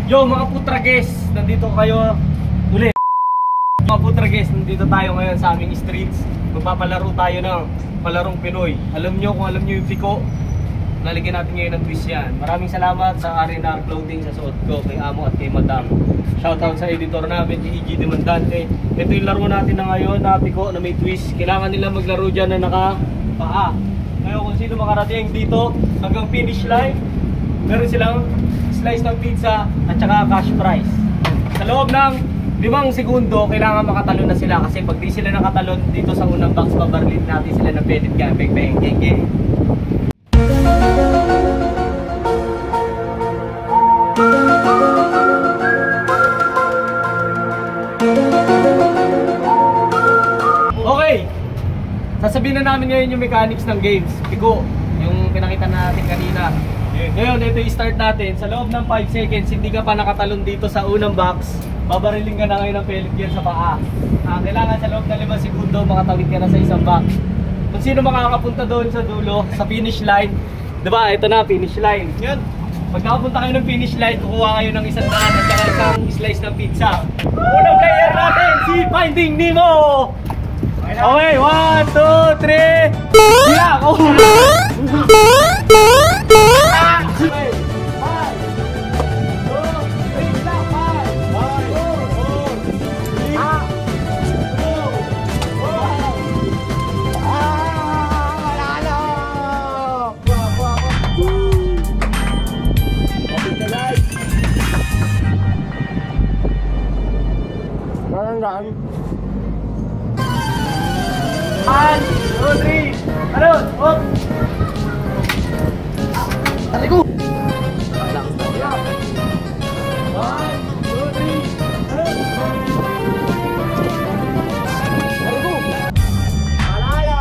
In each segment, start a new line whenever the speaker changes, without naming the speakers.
Yo mga putrages, nandito kayo ulit. Mga putrages, nandito tayo ngayon sa aming streets. Magpapalaro tayo ng palarong Pinoy. Alam nyo kung alam nyo yung piko, lalagyan natin ngayon ng twist yan. Maraming salamat sa R&R Clothing sa suot ko, kay Amo at kay Madam. Shoutout sa editor namin, kay EG Demandante. Ito yung laro natin na ngayon na piko na may twist. Kailangan nila maglaro dyan na naka-paa. Ngayon kung sino makarating dito hanggang finish line, meron silang slice ng pizza at saka cash prize. Sa loob ng 5 segundo, kailangan makatalon na sila kasi pag di sila nakatalon dito sa unang box, babarlin natin sila ng pedit ka. Bang bang, gang gang. Okay, sasabihin na namin ngayon yung mechanics ng games. Pigo, yung pinakita natin kanina. Ngayon, ito i-start natin. Sa loob ng 5 seconds, hindi ka pa nakatalon dito sa unang box, babariling ka na ngayon ng pellet gear sa paa. Kailangan sa loob ng 5 segundo, makatawid ka na sa isang box. Kung sino makakapunta doon sa dulo, sa finish line, diba, ito na, finish line. Yan. Pag nakapunta kayo ng finish line, kukuha kayo ng 100 at saka isang slice ng pizza. Unang player natin, si Finding Nemo! Okay, 1, 2, 3. Bila! Oh! One, two, three. Ano? Hop! Tari ko! 1, 2, 3. Ano? Tari ko! Malaya!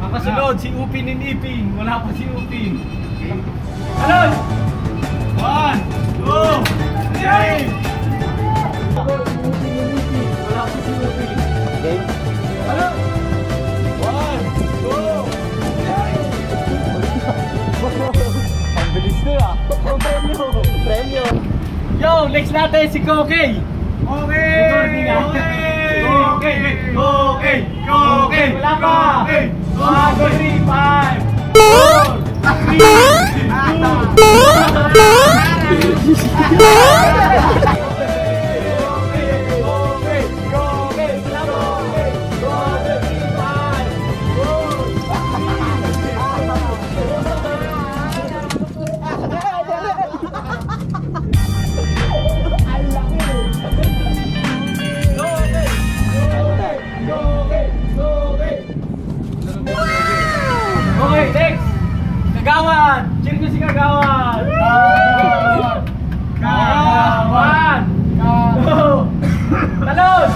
Makasunod si Upin and Ipin. Wala pa si Upin. Ano? 1, 2, 3. Wala ko si Upin. Okay. Ano? 1, 2, 3. Ang bilis na ah. Premyo. Yo, next natin si Kokey. Okay. Kokey. Wala pa. 1, 2, 3, 5. Okay, next! Kagawan! Cheer ko si Kagawan! Kagawan! Talon!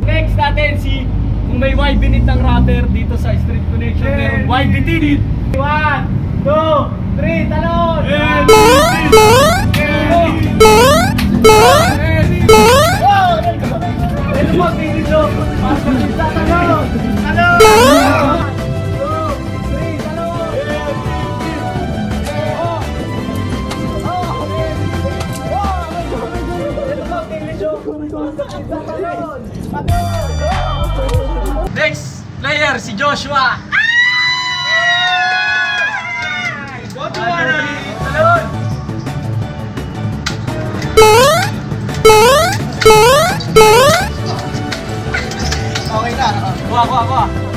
Next natin si, kung may wide binit ng rubber dito sa Street Connection, meron wide bitinit. 1, 2, 3, talon! Next player si Joshua. Talon! Okay na. Kuha.